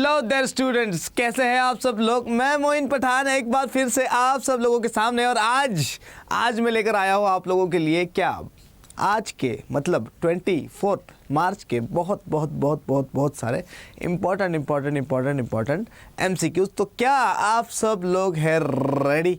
Hello there students, कैसे हैं आप सब लोग। मैं मोइन पठान एक बार फिर से आप सब लोगों के सामने, और आज मैं लेकर आया हूँ आप लोगों के लिए क्या आज के मतलब 24 मार्च के बहुत सारे इम्पोर्टेंट MCQs। तो क्या आप सब लोग हैं रेडी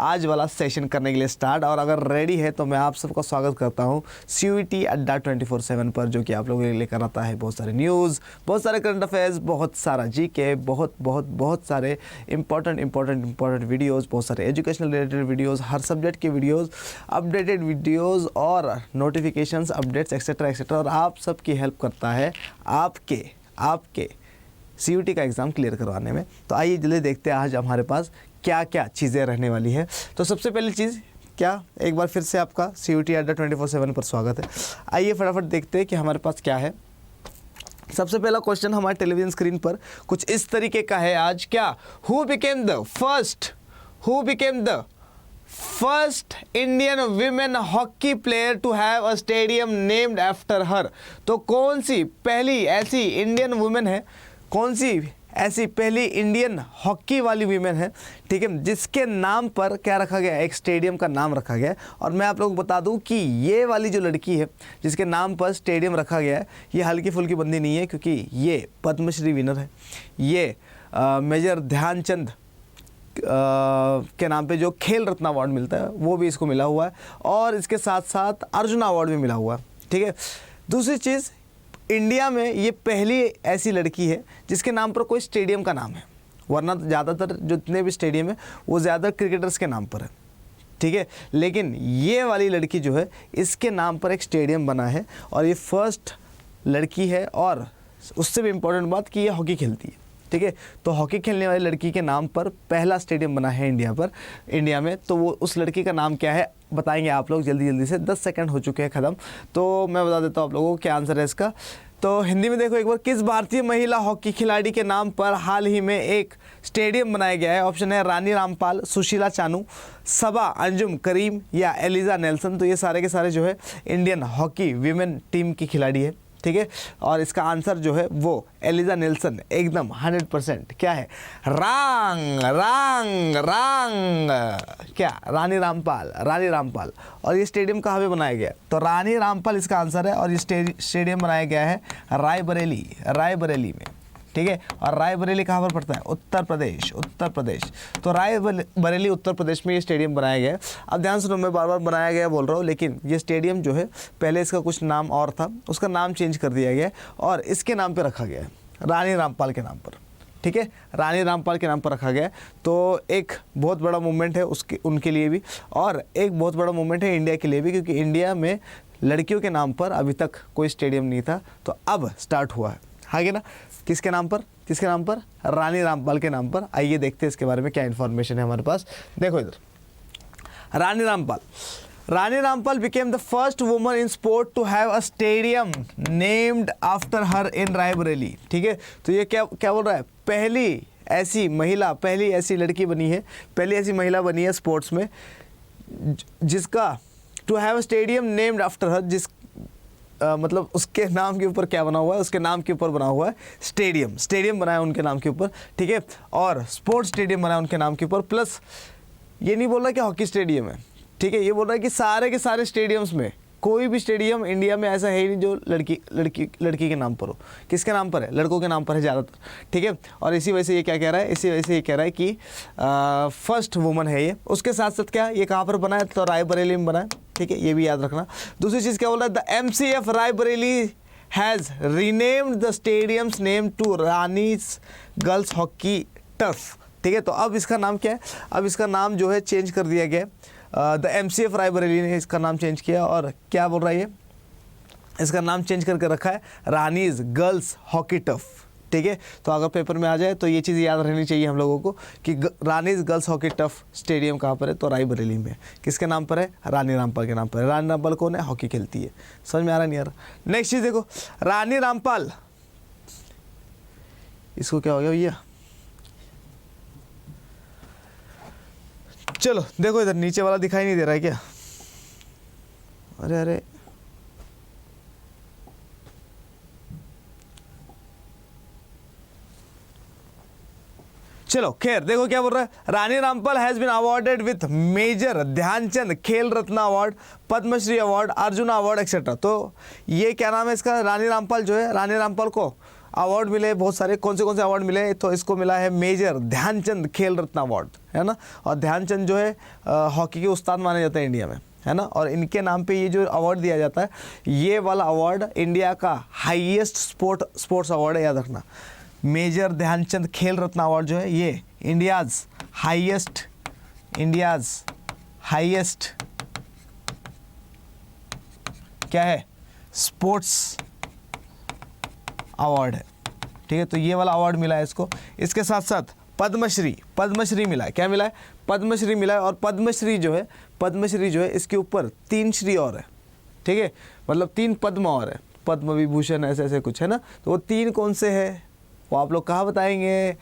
आज वाला सेशन करने के लिए स्टार्ट। और अगर रेडी है तो मैं आप सबका स्वागत करता हूँ CUET अड्डा 24/7 पर, जो कि आप लोगों के लिए लेकर आता है बहुत सारे न्यूज़, बहुत सारे करंट अफेयर्स, बहुत सारा GK, बहुत सारे इंपॉर्टेंट वीडियोस, बहुत सारे एजुकेशनल रिलेटेड वीडियोस, हर सब्जेक्ट के वीडियोस, अपडेटेड वीडियोस और नोटिफिकेशंस, अपडेट्स एक्सेट्रा। और आप सबकी हेल्प करता है आपके CUET का एग्ज़ाम क्लियर करवाने में। तो आइए जल्दी देखते हैं आज हमारे पास क्या क्या चीज़ें रहने वाली है। तो सबसे पहली चीज़ क्या, एक बार फिर से आपका CUET अड्डा 24/7 पर स्वागत है। आइए फटाफट देखते हैं कि हमारे पास क्या है। सबसे पहला क्वेश्चन हमारे टेलीविज़न स्क्रीन पर कुछ इस तरीके का है आज, क्या who became the first Indian women hockey player to have a stadium named after her. तो कौन सी पहली ऐसी इंडियन वुमेन है, कौन सी ऐसी पहली इंडियन हॉकी वाली वीमेन है, ठीक है, जिसके नाम पर क्या रखा गया, एक स्टेडियम का नाम रखा गया है। और मैं आप लोगों को बता दूं कि ये वाली जो लड़की है जिसके नाम पर स्टेडियम रखा गया है, ये हल्की फुल्की बंदी नहीं है, क्योंकि ये पद्मश्री विनर है। ये मेजर ध्यानचंद के नाम पे जो खेल रत्न अवार्ड मिलता है वो भी इसको मिला हुआ है, और इसके साथ साथ अर्जुन अवार्ड भी मिला हुआ है, ठीक है। दूसरी चीज़, इंडिया में ये पहली ऐसी लड़की है जिसके नाम पर कोई स्टेडियम का नाम है, वरना ज़्यादातर जितने भी स्टेडियम है वो ज़्यादातर क्रिकेटर्स के नाम पर है, ठीक है। लेकिन ये वाली लड़की जो है इसके नाम पर एक स्टेडियम बना है, और ये फर्स्ट लड़की है। और उससे भी इम्पोर्टेंट बात कि ये हॉकी खेलती है, ठीक है। तो हॉकी खेलने वाली लड़की के नाम पर पहला स्टेडियम बना है इंडिया में। तो वो उस लड़की का नाम क्या है बताएंगे आप लोग जल्दी से। 10 सेकंड हो चुके हैं ख़त्म, तो मैं बता देता हूँ आप लोगों को क्या आंसर है इसका। तो हिंदी में देखो एक बार, किस भारतीय महिला हॉकी खिलाड़ी के नाम पर हाल ही में एक स्टेडियम बनाया गया है। ऑप्शन है रानी रामपाल, सुशीला चानू, सबा अंजुम करीम या एलिजा नेल्सन। तो ये सारे के सारे जो है इंडियन हॉकी वीमेन टीम की खिलाड़ी है, ठीक है। और इसका आंसर जो है वो एलिजा नेल्सन, एकदम 100% क्या है, रांग क्या, रानी रामपाल। और ये स्टेडियम कहाँ पे बनाया गया, तो रानी रामपाल इसका आंसर है। और ये स्टेडियम बनाया गया है रायबरेली में, ठीक है। और रायबरेली कहाँ पर पड़ता है, उत्तर प्रदेश। तो रायबरेली उत्तर प्रदेश में ये स्टेडियम बनाया गया है। अब ध्यान सुनो, मैं बार बनाया गया बोल रहा हूँ, लेकिन ये स्टेडियम जो है पहले इसका कुछ नाम और था, उसका नाम चेंज कर दिया गया है और इसके नाम पे रखा गया है, रानी रामपाल के नाम पर, ठीक है। रानी रामपाल के नाम पर रखा गया है। तो एक बहुत बड़ा मूवमेंट है उनके लिए भी, और एक बहुत बड़ा मूवमेंट है इंडिया के लिए भी, क्योंकि इंडिया में लड़कियों के नाम पर अभी तक कोई स्टेडियम नहीं था, तो अब स्टार्ट हुआ है, आगे ना। किसके नाम पर, रानी रामपाल के नाम पर। आइए देखते हैं इसके बारे में क्या इन्फॉर्मेशन है हमारे पास। देखो इधर, Rani Rampal became the first woman in sport to have a stadium named after her in Raebareli, ठीक है। तो ये क्या बोल रहा है, पहली ऐसी लड़की बनी है, पहली ऐसी महिला बनी है स्पोर्ट्स में जिसका to have a stadium named after her, मतलब उसके नाम के ऊपर क्या बना हुआ है, उसके नाम के ऊपर बना हुआ है स्टेडियम बनाया उनके नाम के ऊपर, ठीक है। और स्पोर्ट्स स्टेडियम बनाया उनके नाम के ऊपर। प्लस ये नहीं बोल रहा कि हॉकी स्टेडियम है, ठीक है, ये बोल रहा है कि सारे के सारे स्टेडियम्स में कोई भी स्टेडियम इंडिया में ऐसा है ही नहीं जो लड़की के नाम पर हो। किसके नाम पर है, लड़कों के नाम पर है ज़्यादातर, ठीक है। और इसी वजह से ये क्या कह रहा है, कि फर्स्ट वुमन है ये। उसके साथ साथ क्या, ये कहाँ पर बना है, तो रायबरेली में बना है, ठीक है, ये भी याद रखना। दूसरी चीज़ क्या बोल रहा है, the MCF Raebareli has renamed the stadiums name to Rani's girls hockey turf, ठीक है। तो अब इसका नाम क्या है, अब इसका नाम जो है चेंज कर दिया गया। द MCF रायबरेली ने इसका नाम चेंज किया, और क्या बोल रहा है ये, इसका नाम चेंज करके रखा है रानीज गर्ल्स हॉकी टर्फ, ठीक है। तो अगर पेपर में आ जाए तो ये चीज़ याद रहनी चाहिए हम लोगों को कि Rani's girls hockey turf stadium कहाँ पर है, तो रायबरेली में। किसके नाम पर है, रानी रामपाल के नाम पर है। रानी रामपाल कौन है, हॉकी खेलती है। समझ में आ रहा नहीं यार। नेक्स्ट चीज़ देखो, रानी रामपाल, इसको क्या हो गया भैया, चलो देखो इधर नीचे वाला दिखाई नहीं दे रहा है क्या, अरे चलो खैर देखो क्या बोल रहा है, Rani Rampal has been awarded with Major Dhyan Chand Khel Ratna award, Padma Shri award, Arjuna award etcetera. तो ये क्या नाम है इसका, रानी रामपाल जो है, रानी रामपाल को अवार्ड मिले बहुत सारे। कौन से अवार्ड मिले, तो इसको मिला है मेजर ध्यानचंद खेल रत्न अवार्ड, है ना। और ध्यानचंद जो है हॉकी के उस्ताद माने जाते हैं इंडिया में, है ना। और इनके नाम पे ये जो अवार्ड दिया जाता है, ये वाला अवार्ड इंडिया का हाईएस्ट स्पोर्ट्स अवार्ड है, याद रखना। मेजर ध्यानचंद खेल रत्न अवार्ड जो है ये इंडियाज़ हाईएस्ट क्या है, स्पोर्ट्स अवार्ड है, ठीक है। तो ये वाला अवार्ड मिला है इसको। इसके साथ साथ पद्मश्री मिला है। क्या मिला है, पद्मश्री मिला है। और पद्मश्री जो है इसके ऊपर 3 श्री और है, ठीक है, मतलब 3 पद्म और है, पद्म विभूषण ऐसे ऐसे कुछ है ना। तो वो 3 कौन से है वो आप लोग कहाँ बताएंगे,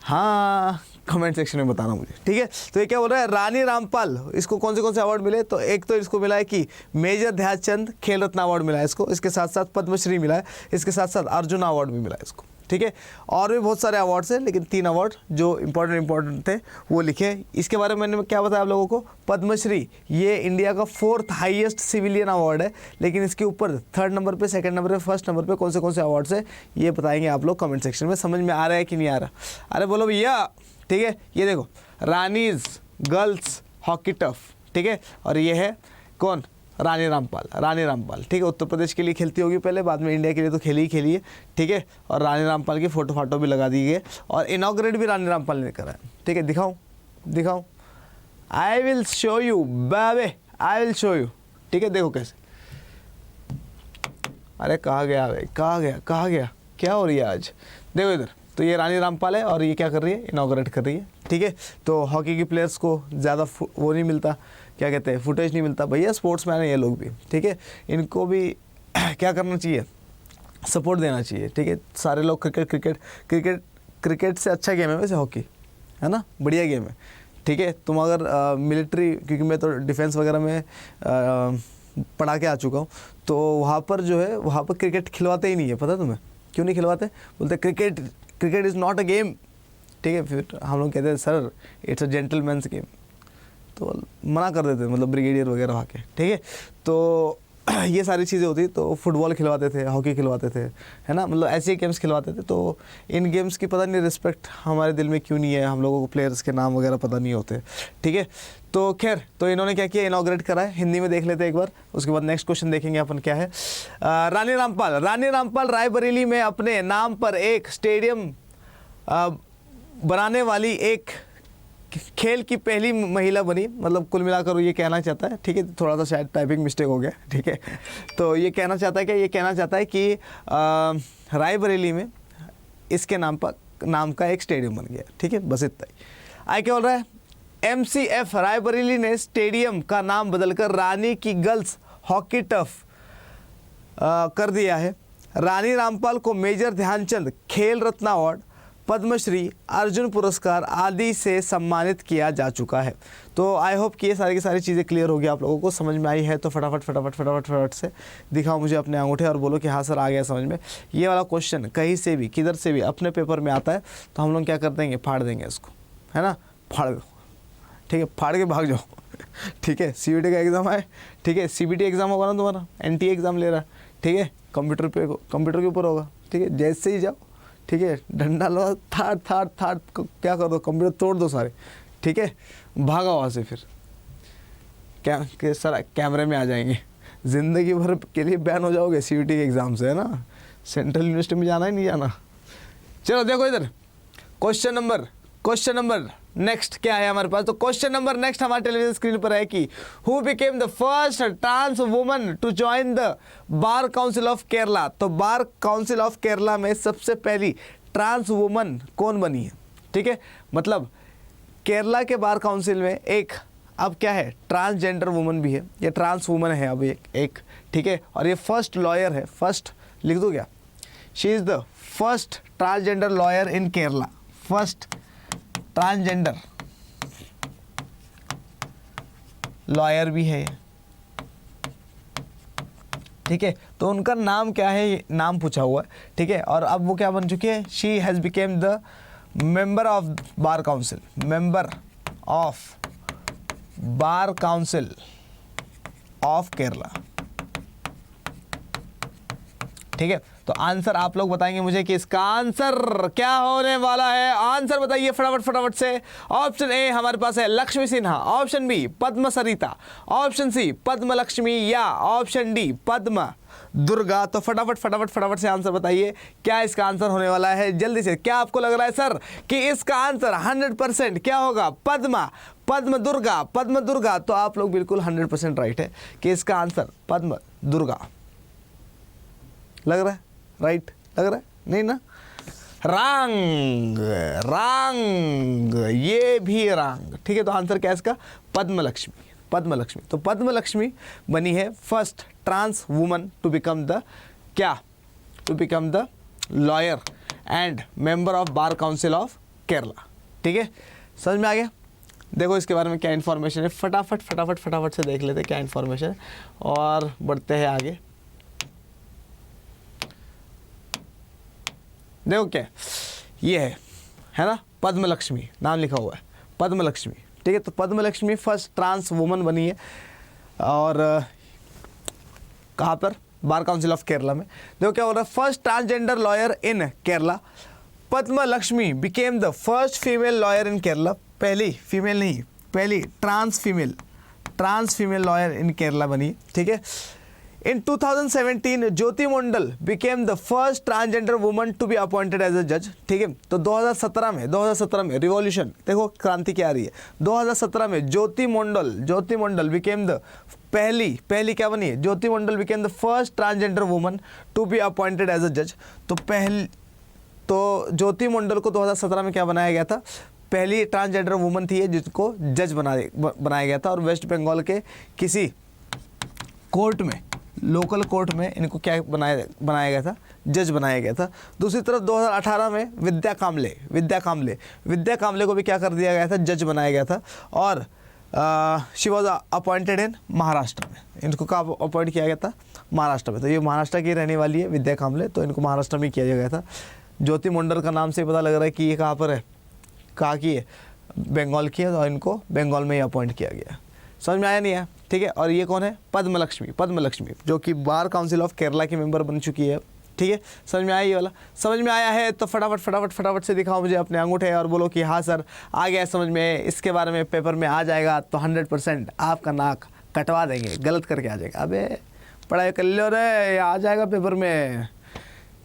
हाँ कमेंट सेक्शन में बताना मुझे, ठीक है। तो ये क्या बोल रहा है, रानी रामपाल इसको कौन से अवार्ड मिले, तो एक तो इसको मिला है कि मेजर ध्यानचंद खेल रत्न अवार्ड मिला है इसको, इसके साथ साथ पद्मश्री मिला है, इसके साथ साथ अर्जुन अवार्ड भी मिला है इसको, ठीक है। और भी बहुत सारे अवार्ड्स हैं, लेकिन 3 अवार्ड जो इंपॉर्टेंट थे वो लिखे। इसके बारे में मैंने क्या बताया आप लोगों को, पद्मश्री ये इंडिया का 4th हाईएस्ट सिविलियन अवार्ड है, लेकिन इसके ऊपर 3rd नंबर पे, 2nd नंबर पे, 1st नंबर पे कौन से अवार्ड्स है ये बताएंगे आप लोग कमेंट सेक्शन में। समझ में आ रहा है कि नहीं आ रहा, अरे बोलो भैया, ठीक है। ये देखो रानीज गर्ल्स हॉकी टफ, ठीक है। और ये है कौन, रानी रामपाल, ठीक है। उत्तर प्रदेश के लिए खेलती होगी पहले, बाद में इंडिया के लिए तो खेली है, ठीक है। और रानी रामपाल की फोटो भी लगा दी गई और इनॉग्रेट भी रानी रामपाल ने करा है, ठीक है। दिखाऊं आई विल शो यू बाबे, ठीक है। देखो कैसे, अरे कहाँ गया भाई, कहाँ गया, क्या हो रही है आज, देखो इधर। तो ये रानी रामपाल है और ये क्या कर रही है, इनॉग्रेट कर रही है, ठीक है। तो हॉकी की प्लेयर्स को ज़्यादा वो नहीं मिलता, क्या कहते हैं, फुटेज नहीं मिलता। भैया स्पोर्ट्समैन है ये लोग भी, ठीक है। इनको भी क्या करना चाहिए, सपोर्ट देना चाहिए, ठीक है। सारे लोग क्रिकेट से अच्छा गेम है वैसे हॉकी, है ना, बढ़िया गेम है, ठीक है। तुम अगर मिलिट्री, क्योंकि मैं तो डिफेंस वगैरह में पढ़ा के आ चुका हूँ, तो वहाँ पर जो है, वहाँ पर क्रिकेट खिलवाते ही नहीं है, पता है तुम्हें क्यों नहीं खिलवाते, बोलते cricket is not a game, ठीक है। फिर हम लोग कहते हैं sir it's a gentleman's game, तो मना कर देते, मतलब ब्रिगेडियर वगैरह वहाँ के, ठीक है। तो ये सारी चीज़ें होती, तो फुटबॉल खिलवाते थे, हॉकी खिलवाते थे, है ना, मतलब ऐसे गेम्स खिलवाते थे। तो इन गेम्स की पता नहीं रिस्पेक्ट हमारे दिल में क्यों नहीं है, हम लोगों को प्लेयर्स के नाम वगैरह पता नहीं होते, ठीक है। तो खैर, तो इन्होंने क्या किया, इनॉग्रेट करा है। हिंदी में देख लेते हैं एक बार, उसके बाद नेक्स्ट क्वेश्चन देखेंगे अपन क्या है। रानी रामपाल रायबरेली में अपने नाम पर एक स्टेडियम बनाने वाली एक खेल की पहली महिला बनी, मतलब कुल मिलाकर ये कहना चाहता है, ठीक है। थोड़ा सा शायद टाइपिंग मिस्टेक हो गया, ठीक है। तो ये कहना चाहता है कि रायबरेली में इसके नाम का एक स्टेडियम बन गया, ठीक है। बस इतना ही। आगे क्या बोल रहा है, MCF रायबरेली ने स्टेडियम का नाम बदलकर रानी की गर्ल्स हॉकी टफ कर दिया है। रानी रामपाल को मेजर ध्यानचंद खेल रत्न अवार्ड, पद्मश्री, अर्जुन पुरस्कार आदि से सम्मानित किया जा चुका है। तो आई होप कि ये सारी की सारी चीज़ें क्लियर होगी, आप लोगों को समझ में आई है। तो फटाफट से दिखाओ मुझे अपने अंगूठे और बोलो कि हाँ सर आ गया समझ में। ये वाला क्वेश्चन कहीं से भी किधर से भी अपने पेपर में आता है तो हम लोग क्या कर देंगे, फाड़ देंगे इसको, है ना, फाड़ दो, ठीक है, फाड़ के भाग जाओ, ठीक है। CBT का एग्ज़ाम है, ठीक है, CBT एग्ज़ाम होगा ना तुम्हारा, NTA एग्ज़ाम ले रहा है, ठीक है, कंप्यूटर के ऊपर होगा, ठीक है। जैसे ही जाओ, ठीक है, डंडा लो, थाड़ क्या कर दो, कंप्यूटर तोड़ दो सारे, ठीक है, भागा वहाँ से। फिर क्या सर कैमरे में आ जाएंगे, ज़िंदगी भर के लिए बैन हो जाओगे CBT के एग्ज़ाम से, है ना। सेंट्रल यूनिवर्सिटी में जाना ही नहीं जाना। चलो देखो इधर क्वेश्चन नंबर नेक्स्ट क्या है हमारे पास। तो क्वेश्चन नंबर नेक्स्ट हमारे टेलीविजन स्क्रीन पर है कि who became the first trans woman to join the bar council of Kerala. तो बार काउंसिल ऑफ केरला में सबसे पहली ट्रांस वुमन कौन बनी है, ठीक है। मतलब केरला के बार काउंसिल में एक अब क्या है, ट्रांसजेंडर वुमन भी है, ये ट्रांस वुमन है अब एक, ठीक है। और ये फर्स्ट लॉयर है, फर्स्ट लिख दो क्या, she is the first transgender lawyer in Kerala, first transgender lawyer भी है, ठीक है। तो उनका नाम क्या है, नाम पूछा हुआ है, ठीक है। और अब वो क्या बन चुकी है, she has became the member of bar council, member of bar council of Kerala. ठीक है, तो आंसर आप लोग बताएंगे मुझे कि इसका आंसर क्या होने वाला है। आंसर बताइए फटाफट फटाफट से। ऑप्शन ए हमारे पास है लक्ष्मी सिन्हा, ऑप्शन बी पद्म सरिता, ऑप्शन सी पद्म लक्ष्मी, या ऑप्शन डी पद्म दुर्गा। तो फटाफट फटाफट फटाफट से आंसर बताइए क्या इसका आंसर होने वाला है जल्दी से। क्या आपको लग रहा है सर कि इसका आंसर 100% क्या होगा? पद्म दुर्गा, पद्म दुर्गा। तो आप लोग बिल्कुल 100% राइट है कि इसका आंसर पद्म दुर्गा लग रहा है। राइट लग रहा है? नहीं ना? रंग, रंग, ये भी रंग। ठीक है, तो आंसर क्या है इसका? पद्म लक्ष्मी, पद्म लक्ष्मी। तो पद्म लक्ष्मी बनी है first trans woman to become the क्या? To become the lawyer and member of bar council of Kerala. ठीक है, समझ में आ गया? देखो इसके बारे में क्या इन्फॉर्मेशन है, फटाफट फटाफट फटाफट से देख लेते हैं क्या इन्फॉर्मेशन है और बढ़ते हैं आगे। देखो क्या ये है ना, पद्म लक्ष्मी नाम लिखा हुआ है, पद्म लक्ष्मी। ठीक है, तो पद्म लक्ष्मी फर्स्ट ट्रांस वुमन बनी है और कहाँ पर? बार काउंसिल ऑफ केरला में। देखो क्या हो रहा है, first transgender lawyer in Kerala. Padma Lakshmi became the first female lawyer in Kerala. पहली फीमेल नहीं, पहली trans female lawyer in Kerala बनी। ठीक है, in 2017 Jyoti Mandal became the first transgender woman to be appointed as a जज। ठीक है, तो 2017 में रिवॉल्यूशन, देखो क्रांति क्या आ रही है। 2017 में ज्योति मंडल बिकेम द पहली क्या बनी है? Jyoti Mandal became the first transgender woman to be appointed as a जज। तो ज्योति मंडल को 2017 में क्या बनाया गया था? पहली ट्रांसजेंडर वुमन थी जिसको जज बनाया गया था और वेस्ट बंगाल के किसी कोर्ट में, लोकल कोर्ट में इनको क्या बनाया गया था? जज बनाया गया था। दूसरी तरफ 2018 में विद्या कामले को भी क्या कर दिया गया था? जज बनाया गया था और she was appointed in Maharashtra में। इनको कहाँ अपॉइंट किया गया था? महाराष्ट्र में। तो ये महाराष्ट्र की रहने वाली है विद्या कामले, तो इनको महाराष्ट्र में किया गया था। ज्योति मंडल का नाम से पता लग रहा है कि ये कहाँ पर है, कहाँ की है? बंगाल की है, तो इनको बंगाल में ही अपॉइंट किया गया। समझ में आया नहीं है? ठीक है, और ये कौन है? पद्म लक्ष्मी जो कि बार काउंसिल ऑफ केरला की मेंबर बन चुकी है। ठीक है, समझ में आया ये वाला? समझ में आया है तो फटाफट से दिखाओ मुझे अपने अंगूठे और बोलो कि हाँ सर आ गया समझ में। इसके बारे में पेपर में आ जाएगा तो 100% आपका नाक कटवा देंगे, गलत करके आ जाएगा। अबे पढ़ाई कर लो रे, आ जाएगा पेपर में।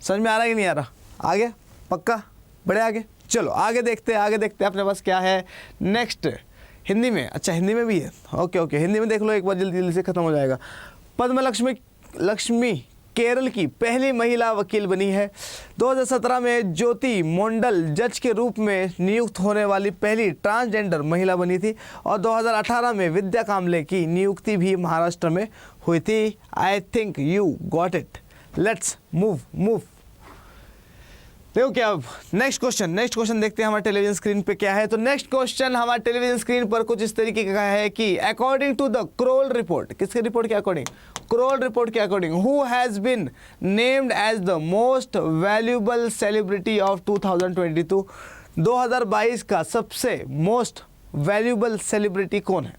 समझ में आ रहा है कि नहीं आ रहा? आ गया पक्का? बड़े आगे चलो आगे देखते हैं अपने पास क्या है नेक्स्ट। हिंदी में, अच्छा हिंदी में भी है, ओके हिंदी में देख लो एक बार, जल्दी से खत्म हो जाएगा। पद्म लक्ष्मी केरल की पहली महिला वकील बनी है। 2017 में ज्योति मंडल जज के रूप में नियुक्त होने वाली पहली ट्रांसजेंडर महिला बनी थी और 2018 में विद्या कामले की नियुक्ति भी महाराष्ट्र में हुई थी। I think you got it. Let's move. देखो क्या, नेक्स्ट क्वेश्चन देखते हैं हमारे टेलीविजन स्क्रीन पे क्या है। तो नेक्स्ट क्वेश्चन हमारे टेलीविजन स्क्रीन पर कुछ इस तरीके का है कि according to the Kroll report, किसके रिपोर्ट के अकॉर्डिंग? क्रोल रिपोर्ट के according, who has been named as the most valuable celebrity of 2022? 2022 का सबसे मोस्ट वैल्यूएबल सेलिब्रिटी कौन है?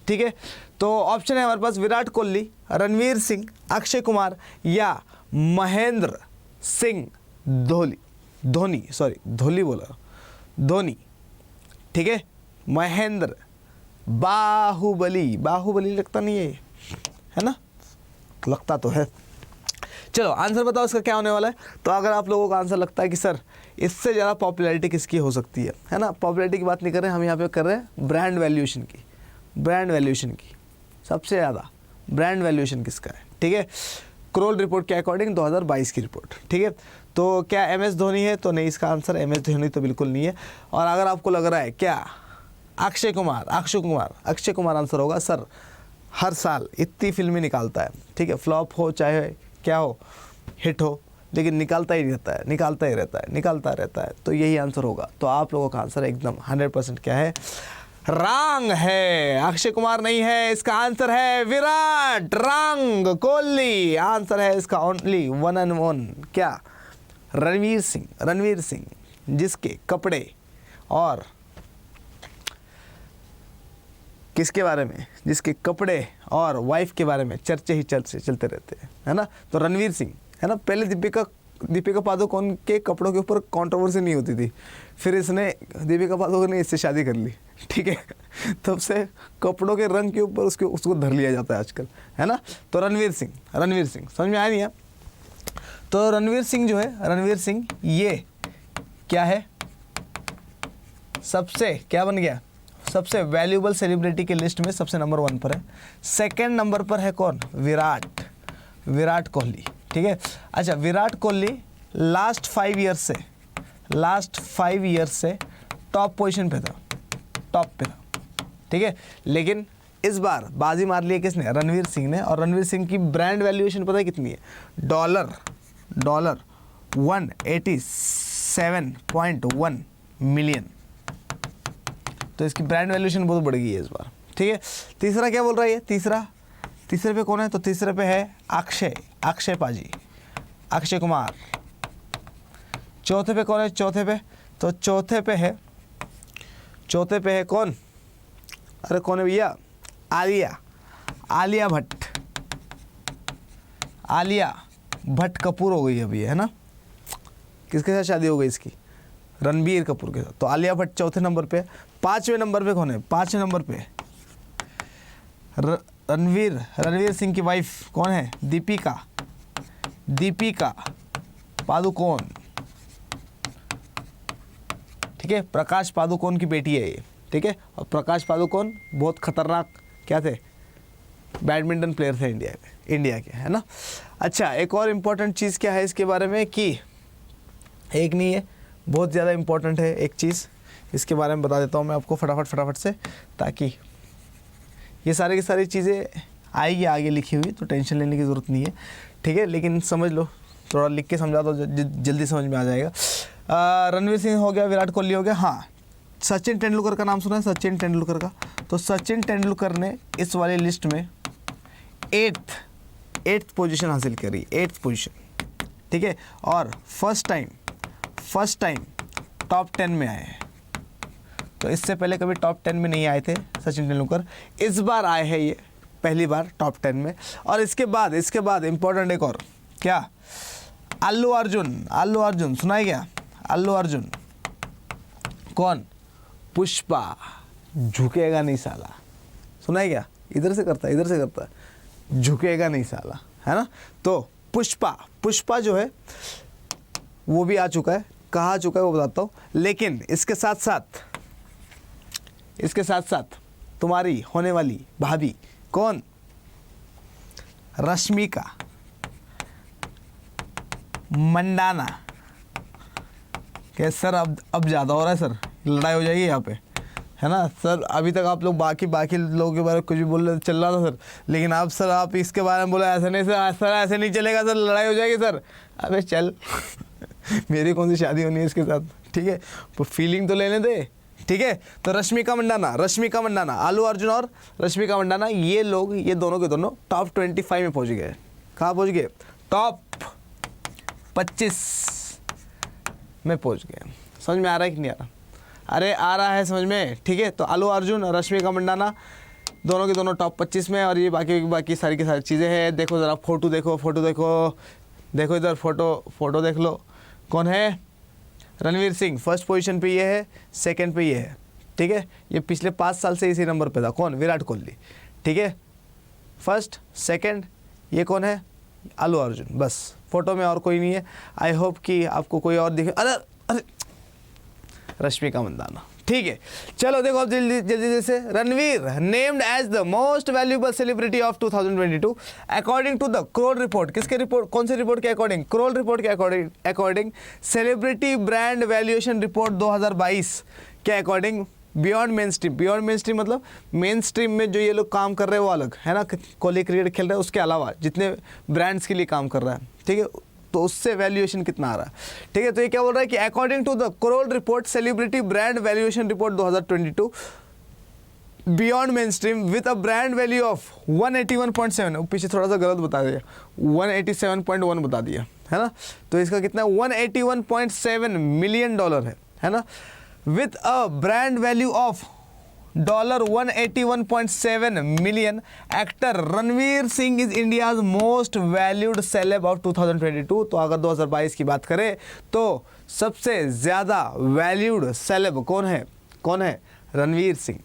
ठीक है, तो ऑप्शन है हमारे पास विराट कोहली, रणवीर सिंह, अक्षय कुमार या महेंद्र सिंह धोनी। ठीक है, महेंद्र बाहुबली लगता नहीं है ना? लगता तो है। चलो आंसर बताओ इसका क्या होने वाला है। तो अगर आप लोगों का आंसर लगता है कि सर इससे ज़्यादा पॉपुलैरिटी किसकी हो सकती है ना, पॉपुलैरिटी की बात नहीं कर रहे हैं हम यहाँ पे, कर रहे हैं ब्रांड वैल्यूएशन की। सबसे ज़्यादा ब्रांड वैल्यूएशन किसका है? ठीक है, क्रोल रिपोर्ट के अकॉर्डिंग 2022 की रिपोर्ट। ठीक है, तो क्या MS धोनी है? तो नहीं, इसका आंसर MS धोनी तो बिल्कुल नहीं है। और अगर आपको लग रहा है क्या अक्षय कुमार आंसर होगा, सर हर साल इतनी फिल्में निकालता है, ठीक है, फ्लॉप हो चाहे क्या हो, हिट हो, लेकिन निकालता रहता है, तो यही आंसर होगा। तो आप लोगों का आंसर एकदम 100% क्या है? रंग है। अक्षय कुमार नहीं है, इसका आंसर है विराट कोहली। आंसर है इसका ओनली 1 and 1 क्या? रणवीर सिंह। जिसके कपड़े और किसके बारे में, जिसके कपड़े और वाइफ के बारे में चर्चे ही चलते रहते हैं, है ना। तो रणवीर सिंह, है ना। पहले दीपिका पादुकोण के कपड़ों के ऊपर कंट्रोवर्सी नहीं होती थी, फिर इसने दीपिका पादुकोण ने इससे शादी कर ली, ठीक है। तब से कपड़ों के रंग के ऊपर उसको धर लिया जाता है आजकल, है ना। तो रणवीर सिंह समझ में आया नहीं है। तो रणवीर सिंह जो है, रणवीर सिंह ये क्या है, सबसे क्या बन गया, सबसे वैल्यूएबल सेलिब्रिटी के लिस्ट में सबसे नंबर 1 पर है। सेकंड नंबर पर है कौन, विराट कोहली, ठीक है। अच्छा, विराट कोहली लास्ट 5 ईयर्स से टॉप पोजीशन पे था, टॉप पे था, ठीक है। लेकिन इस बार बाजी मार ली किसने, रणवीर सिंह ने। और रणवीर सिंह की ब्रांड वैल्यूएशन पता है कितनी है, डॉलर 187.1 मिलियन। तो इसकी ब्रांड वैल्यूएशन बहुत बढ़ गई है इस बार, ठीक है। तीसरा क्या बोल रहा है ये, तीसरे पे कौन है, तो तीसरे पे है अक्षय पाजी, अक्षय कुमार। चौथे पे कौन है, तो चौथे पे है कौन, अरे कौन है भैया, आलिया भट्ट कपूर हो गई अभी, है ना। किसके साथ शादी हो गई इसकी, रणबीर कपूर के साथ। तो आलिया भट्ट चौथे नंबर पे। 5वें नंबर पे कौन है, 5वें नंबर पे रणवीर सिंह की वाइफ कौन है, दीपिका पादुकोण, ठीक है। प्रकाश पादुकोण की बेटी है ये, ठीक है। और प्रकाश पादुकोण बहुत खतरनाक क्या थे, बैडमिंटन प्लेयर थे इंडिया के, है ना। अच्छा, एक और इम्पोर्टेंट चीज़ क्या है इसके बारे में कि एक नहीं है, बहुत ज़्यादा इम्पोर्टेंट है एक चीज़, इसके बारे में बता देता हूँ मैं आपको फटाफट से, ताकि ये सारी की सारी चीज़ें आएगी आगे लिखी हुई, तो टेंशन लेने की ज़रूरत नहीं है, ठीक है। लेकिन समझ लो, थोड़ा लिख के समझा दो, जल्दी समझ में आ जाएगा। रणवीर सिंह हो गया, विराट कोहली हो गया। हाँ, सचिन तेंदुलकर का नाम सुना है, सचिन तेंदुलकर का। तो सचिन तेंदुलकर ने इस वाली लिस्ट में 8th पोजीशन हासिल करी, 8th पोजीशन, ठीक है। और फर्स्ट टाइम टॉप 10 में आए हैं। तो इससे पहले कभी टॉप 10 में नहीं आए थे सचिन तेंदुलकर, इस बार आए हैं ये पहली बार टॉप 10 में। और इसके बाद इम्पोर्टेंट एक और क्या, अल्लू अर्जुन सुना है क्या, अल्लू अर्जुन कौन, पुष्पा, झुकेगा नहीं साला, सुना है क्या, इधर से करता, झुकेगा नहीं साला, है ना। तो पुष्पा जो है वो भी आ चुका है, कहाँ आ चुका है वो बताता हूँ। लेकिन इसके साथ साथ तुम्हारी होने वाली भाभी कौन, रश्मिका मंडाना। क्या सर, अब ज़्यादा हो रहा है सर, लड़ाई हो जाएगी यहाँ पे, है ना सर। अभी तक आप लोग बाकी लोगों के बारे में कुछ भी बोल रहे, चल रहा था सर, लेकिन आप सर आप इसके बारे में बोले ऐसा नहीं सर, ऐसे नहीं चलेगा सर, लड़ाई हो जाएगी सर। अबे चल मेरी कौन सी शादी होनी है इसके साथ, ठीक है, तो फीलिंग तो लेने दे, ठीक है। तो रश्मिका मंडाना, अल्लू अर्जुन और रश्मिका मंडाना, ये लोग, ये दोनों के दोनों टॉप 25 में पहुंच गए। कहाँ पहुंच गए, टॉप 25 में पहुंच गए। समझ में आ रहा है कि नहीं आ रहा, अरे आ रहा है समझ में, ठीक है। तो अल्लू अर्जुन और रश्मिका मंडाना दोनों के दोनों टॉप 25 में। और ये बाकी सारी की सारी चीज़ें हैं। देखो ज़रा फोटो देखो इधर फोटो देख लो, कौन है, रणवीर सिंह फर्स्ट पोजीशन पे ये है, सेकंड पे ये है, ठीक है। ये पिछले 5 साल से इसी नंबर पे था, कौन, विराट कोहली, ठीक है। फर्स्ट सेकंड ये कौन है, अल्लू अर्जुन, बस फोटो में और कोई नहीं है। आई होप कि आपको कोई और दिखे, अरे रश्मिका मंदाना, ठीक है। चलो देखो अब जल्दी से, Ranveer named as the most valuable celebrity of 2022 according to the Kroll report. किसके रिपोर्ट, कौन से रिपोर्ट के अकॉर्डिंग, क्रोल रिपोर्ट के according celebrity brand valuation report 2022 के अकॉर्डिंग। बियॉन्ड मेन स्ट्रीम मतलब मेन स्ट्रीम में जो ये लोग काम कर रहे हैं वो अलग है ना, कोहली क्रिकेट खेल रहे हैं, उसके अलावा जितने ब्रांड्स के लिए काम कर रहा है, ठीक है, तो उससे वैल्यूएशन कितना आ रहा है, ठीक है। तो ये क्या बोल रहा है कि according to the Kroll report celebrity brand valuation report 2022 beyond mainstream with a brand value of 181.7, पीछे थोड़ा सा गलत बता दिया, 187.1 बता दिया है ना, तो इसका कितना 181.7 मिलियन डॉलर है ना, with a brand value of $181.7 million. Actor Ranveer Singh is India's most valued celeb of 2022। तो अगर 2022 की बात करें तो सबसे ज़्यादा वैल्यूड सेलेब कौन है? रणवीर सिंह।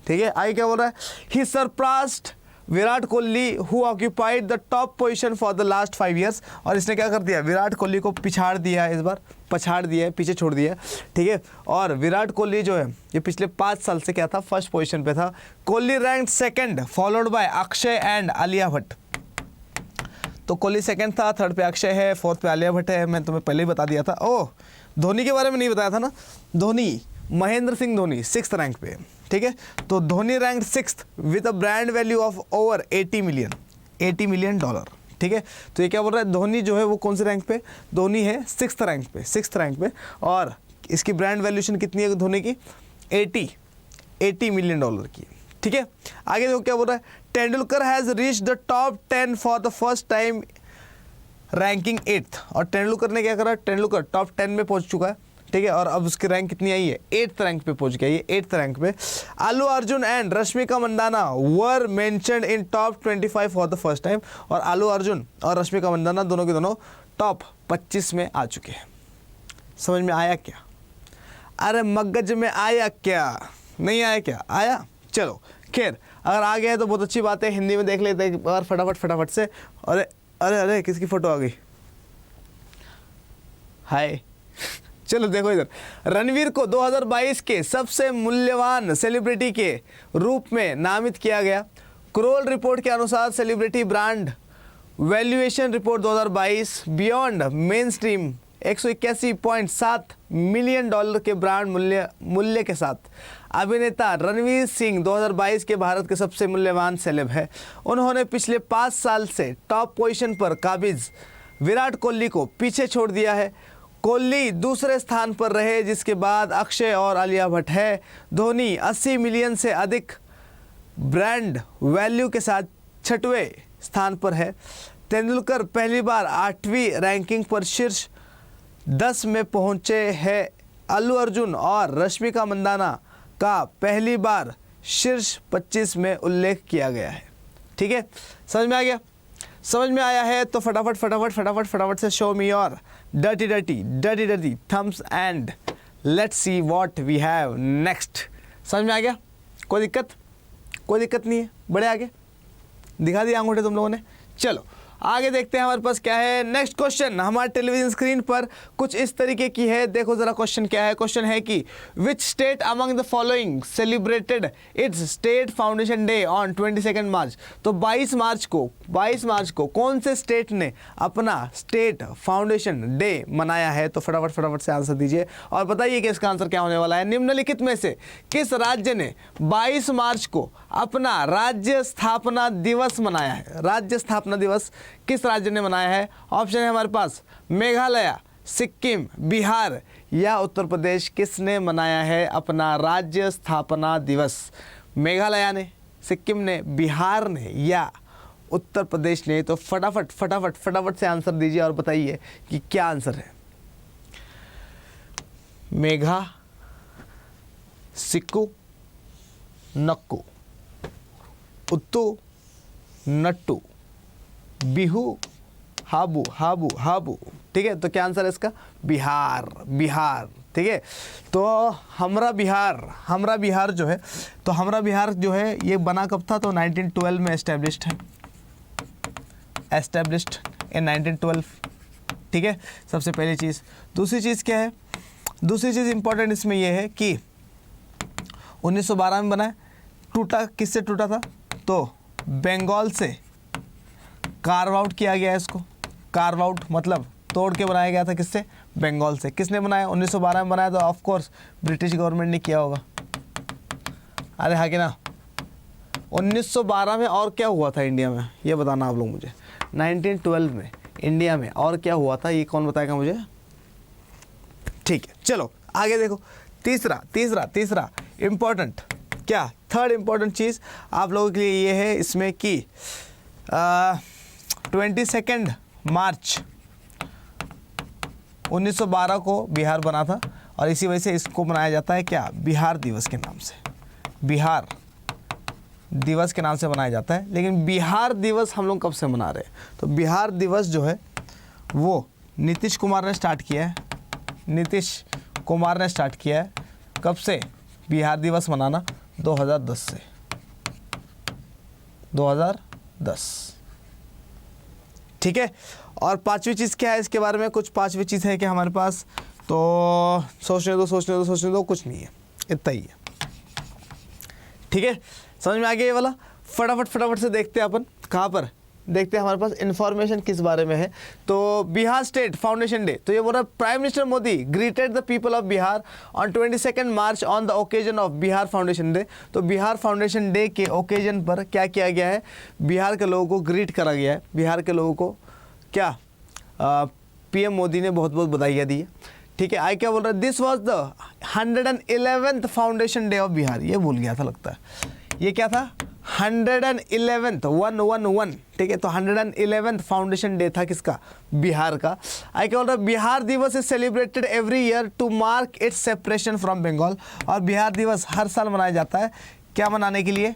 ठीक है, आगे क्या बोल रहा है? He surpassed Virat Kohli who occupied the top position for the last 5 years। और इसने क्या कर दिया? विराट कोहली को पछाड़ दिया है, इस बार पछाड़ दिया है, पीछे छोड़ दिया है। ठीक है, और विराट कोहली जो है ये पिछले 5 साल से क्या था? फर्स्ट पोजीशन पे था। Kohli rank second followed by Akshay and Alia Bhatt. तो कोहली सेकंड था, थर्ड पे अक्षय है, फोर्थ पे आलिया भट्ट है। मैं तुम्हें पहले ही बता दिया था। ओह, धोनी के बारे में नहीं बताया था ना? धोनी, महेंद्र सिंह धोनी 6th रैंक पे। ठीक है, तो Dhoni rank 6th with a brand value of over 80 million dollar. ठीक है, तो ये क्या बोल रहा है? धोनी जो है वो कौन से रैंक पे? धोनी है 6th रैंक पे, और इसकी ब्रांड वैल्यूएशन कितनी है धोनी की? 80 मिलियन डॉलर की। ठीक है, आगे देखो क्या बोल रहा है? Tendulkar has reach the top 10 for the first time ranking 8th। और तेंदुलकर ने क्या करा? तेंदुलकर टॉप 10 में पहुंच चुका है। ठीक है, और अब उसकी रैंक कितनी आई है? 8th रैंक पे पहुंच गया, ये 8th रैंक पे। Allu Arjun and Rashmika Mandanna were mentioned in top 25 for the first time. और अल्लू अर्जुन और रश्मिका मंदाना दोनों के दोनों टॉप 25 में आ चुके हैं। समझ में आया क्या? अरे मगज में आया क्या? नहीं आया क्या? आया? चलो खैर, अगर आ गया है तो बहुत अच्छी बात है। हिंदी में देख लेते हैं एक बार फटाफट से। अरे अरे अरे, किसकी फोटो आ गई? हाय चलो देखो इधर, रणवीर को 2022 के सबसे मूल्यवान सेलिब्रिटी के रूप में नामित किया गया। क्रोल रिपोर्ट के अनुसार celebrity brand valuation report 2022 beyond main stream 181.7 million dollar के ब्रांड मूल्य के साथ अभिनेता रणवीर सिंह 2022 के भारत के सबसे मूल्यवान सेलेब है। उन्होंने पिछले 5 साल से टॉप पोजीशन पर काबिज विराट कोहली को पीछे छोड़ दिया है। कोहली दूसरे स्थान पर रहे, जिसके बाद अक्षय और आलिया भट्ट है। धोनी 80 मिलियन से अधिक ब्रांड वैल्यू के साथ 6वें स्थान पर है। तेंदुलकर पहली बार 8वीं रैंकिंग पर शीर्ष 10 में पहुंचे हैं। अल्लू अर्जुन और रश्मिका मंदाना का पहली बार शीर्ष 25 में उल्लेख किया गया है। ठीक है, समझ में आ गया? समझ में आया है तो फटाफट से show me your dirty thumbs and let's see what we have next। समझ में आ गया? कोई दिक्कत नहीं है? बड़े आगे दिखा दिया अंगूठे तुम लोगों ने। चलो आगे देखते हैं हमारे पास क्या है। नेक्स्ट क्वेश्चन हमारे टेलीविजन स्क्रीन पर कुछ इस तरीके की है। देखो जरा क्वेश्चन क्या है। क्वेश्चन है कि which state among the following celebrated it's state foundation day on 22 मार्च। तो 22 मार्च को कौन से स्टेट ने अपना स्टेट फाउंडेशन डे मनाया है? तो फटाफट से आंसर दीजिए और बताइए कि इसका आंसर क्या होने वाला है। निम्नलिखित में से किस राज्य ने 22 मार्च को अपना राज्य स्थापना दिवस मनाया है? राज्य स्थापना दिवस किस राज्य ने मनाया है? ऑप्शन है हमारे पास मेघालय, सिक्किम, बिहार या उत्तर प्रदेश। किसने मनाया है अपना राज्य स्थापना दिवस? मेघालय ने, सिक्किम ने, बिहार ने या उत्तर प्रदेश ने? तो फटाफट से आंसर दीजिए और बताइए कि क्या आंसर है। मेघा, सिक्कू, नक्कू, उत्तू, नट्टू, बिहू, हाबू। ठीक है, तो क्या आंसर है इसका? बिहार। ठीक है, तो हमरा बिहार जो है, तो हमरा बिहार जो है ये बना कब था? तो 1912 में एस्टेब्लिश्ड इन 1912। ठीक है, सबसे पहली चीज़। दूसरी चीज़ क्या है? दूसरी चीज़ इंपॉर्टेंट इसमें यह है कि 1912 में बना है। टूटा किससे टूटा था? तो बंगाल से कार्व आउट किया गया है इसको। कार्व आउट मतलब तोड़ के बनाया गया था। किससे? बंगाल से। किसने बनाया? 1912 में बनाया, तो ऑफ कोर्स ब्रिटिश गवर्नमेंट ने किया होगा। अरे हाँ कि ना? 1912 में और क्या हुआ था इंडिया में, ये बताना आप लोग मुझे। 1912 में इंडिया में और क्या हुआ था, ये कौन बताएगा मुझे? ठीक है, चलो आगे देखो। तीसरा इंपॉर्टेंट क्या थर्ड इम्पॉर्टेंट चीज़ आप लोगों के लिए ये है इसमें कि 22 मार्च 1912 को बिहार बना था और इसी वजह से इसको मनाया जाता है क्या, बिहार दिवस के नाम से, बिहार दिवस के नाम से मनाया जाता है। लेकिन बिहार दिवस हम लोग कब से मना रहे हैं, तो बिहार दिवस जो है वो नीतीश कुमार ने स्टार्ट किया है, नीतीश कुमार ने स्टार्ट किया है। कब से बिहार दिवस मनाना, 2010 से, 2010, ठीक है। और पांचवी चीज़ क्या है इसके बारे में, कुछ पांचवी चीज़ है कि हमारे पास, तो सोचने दो, कुछ नहीं है, इतना ही है, ठीक है। समझ में आ गया ये वाला। फटाफट से देखते हैं अपन कहाँ पर, देखते हैं हमारे पास इंफॉर्मेशन किस बारे में है। तो बिहार स्टेट फाउंडेशन डे, तो ये बोल रहा है prime minister Modi greeted the people of Bihar on 22 march on the occasion of Bihar foundation day. तो बिहार फाउंडेशन डे के ओकेजन पर क्या किया गया है, बिहार के लोगों को ग्रीट करा गया है, बिहार के लोगों को क्या पीएम मोदी ने बहुत बहुत बधाइयाँ दी है, ठीक है। आई क्या बोल रहा है, this was the 111th foundation day of Bihar, ये भूल गया था लगता है, ये क्या था 111th 111, ठीक है। तो 111th फाउंडेशन डे था किसका, बिहार का। आई क्या बोल रहा है, Bihar Diwas is celebrated every year to mark its separation from Bengal. और बिहार दिवस हर साल मनाया जाता है, क्या मनाने के लिए,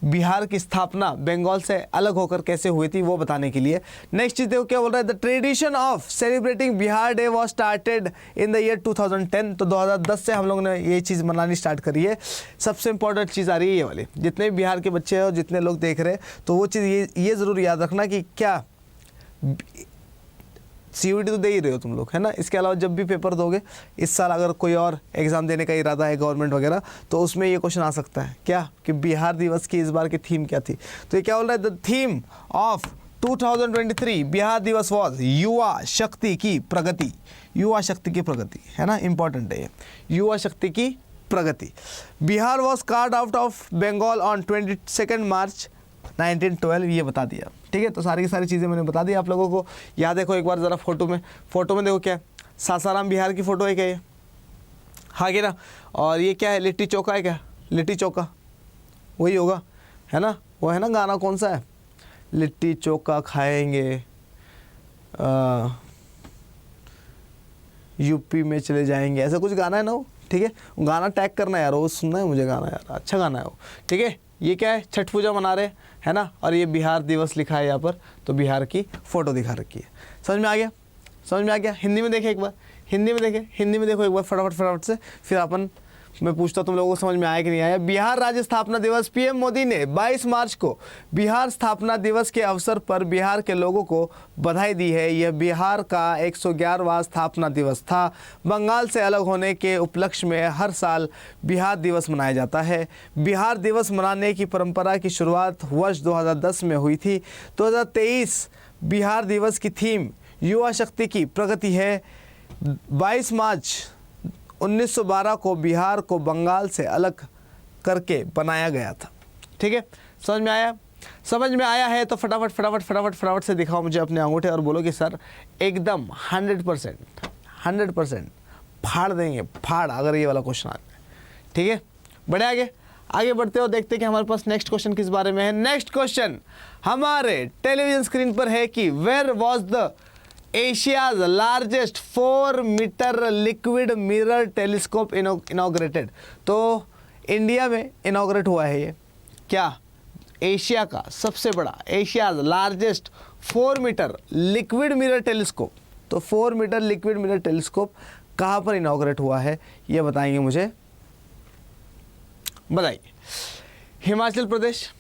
बिहार की स्थापना बंगाल से अलग होकर कैसे हुई थी वो बताने के लिए। नेक्स्ट चीज देखो क्या बोल रहा है, the tradition of celebrating Bihar day was started in the year 2010। तो 2010 से हम लोगों ने ये चीज़ मनानी स्टार्ट करी है। सबसे इंपॉर्टेंट चीज़ आ रही है ये वाली, जितने भी बिहार के बच्चे हैं और जितने लोग देख रहे हैं तो वो चीज़ ये ज़रूर याद रखना कि क्या CUET तो दे ही रहे हो तुम लोग, है ना। इसके अलावा जब भी पेपर दोगे इस साल, अगर कोई और एग्ज़ाम देने का इरादा है गवर्नमेंट वगैरह, तो उसमें ये क्वेश्चन आ सकता है क्या, कि बिहार दिवस की इस बार की थीम क्या थी। तो ये क्या बोल रहा है, द थीम ऑफ 2023 बिहार दिवस वॉज युवा शक्ति की प्रगति, युवा शक्ति की प्रगति, है ना, इंपॉर्टेंट है ये, युवा शक्ति की प्रगति। Bihar was carved out of Bengal on 22 March 1912, ये बता दिया, ठीक है। तो सारी की सारी चीज़ें मैंने बता दी आप लोगों को। याद देखो एक बार ज़रा फोटो में देखो क्या, सासाराम बिहार की फ़ोटो है क्या ये, हाँ कि ना। और ये क्या है, लिट्टी चोखा है क्या, लिट्टी चोखा वही होगा, है ना, वो है ना गाना, कौन सा है, लिट्टी चोखा खाएंगे यूपी में चले जाएंगे, ऐसा कुछ गाना है ना वो, ठीक है। गाना टैग करना यार, वो सुनना है मुझे गाना यार, अच्छा गाना है वो, ठीक है। ये क्या है, छठ पूजा मना रहे है ना, और ये बिहार दिवस लिखा है यहाँ पर, तो बिहार की फ़ोटो दिखा रखी है। समझ में आ गया, समझ में आ गया। हिंदी में देखे एक बार, हिंदी में देखो एक बार फटाफट से, फिर अपन मैं पूछता तुम लोगों को समझ में आया कि नहीं आया। बिहार राज्य स्थापना दिवस, पीएम मोदी ने 22 मार्च को बिहार स्थापना दिवस के अवसर पर बिहार के लोगों को बधाई दी है। यह बिहार का 111वां स्थापना दिवस था। बंगाल से अलग होने के उपलक्ष्य में हर साल बिहार दिवस मनाया जाता है। बिहार दिवस मनाने की परंपरा की शुरुआत वर्ष 2010 में हुई थी। 2023 बिहार दिवस की थीम युवा शक्ति की प्रगति है। 22 मार्च 1912 को बिहार को बंगाल से अलग करके बनाया गया था, ठीक है। समझ में आया, समझ में आया है तो फटाफट से दिखाओ मुझे अपने अंगूठे और बोलो कि सर एकदम 100% फाड़ देंगे, फाड़, अगर ये वाला क्वेश्चन आ जाए, ठीक है। बढ़े आगे बढ़ते हो, देखते हैं कि हमारे पास नेक्स्ट क्वेश्चन किस बारे में है। नेक्स्ट क्वेश्चन हमारे टेलीविजन स्क्रीन पर है कि where was the Asia's largest 4 metre liquid mirror telescope inaugurated. तो इंडिया में इनॉग्रेट हुआ है ये क्या, एशिया का सबसे बड़ा, Asia's largest 4 metre liquid mirror telescope. तो 4 मीटर लिक्विड मिरर टेलीस्कोप कहाँ पर इनॉग्रेट हुआ है ये बताएंगे मुझे, बताइए। हिमाचल प्रदेश,